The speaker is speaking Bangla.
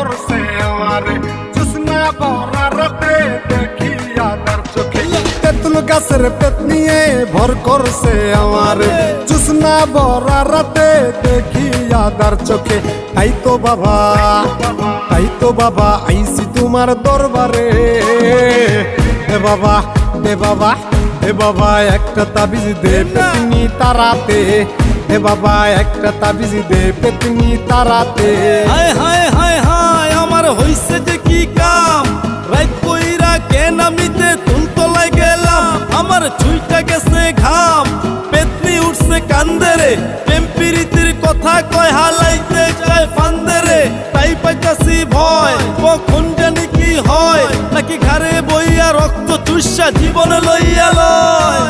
করছে আমারে জোছনা ভরা রাতে দেখিয়া তার চোখে তেঁতুল গাছের পেট নিয়ে ভর করছে আমারে জোছনা ভরা রাতে দেখিয়া তার চোখে তাই তো বাবা আইছি তোমার দরবারে হে বাবা হে বাবা হে বাবা একটা তাবিজ দে পেতনি তারাতে হে বাবা একটা তাবিজ দে পেতনি তারাতে হায় হায় হায় হায় আমার হইছে যে কি কাম রাত কইরা কেন আমিতে তুলতলায় গেলাম আমার ছুইটা গেছে ঘাম পেতনি উঠছে কান্দেরে প্রেম প্রীতির কথা কয় হালাইতে চায় ফান্দেরে তাই পাইতাছি ভয় কখন জানি কি হয় নাকি ঘাড়ে বইয়া রক্ত চুষা জীবন লইয়া লয়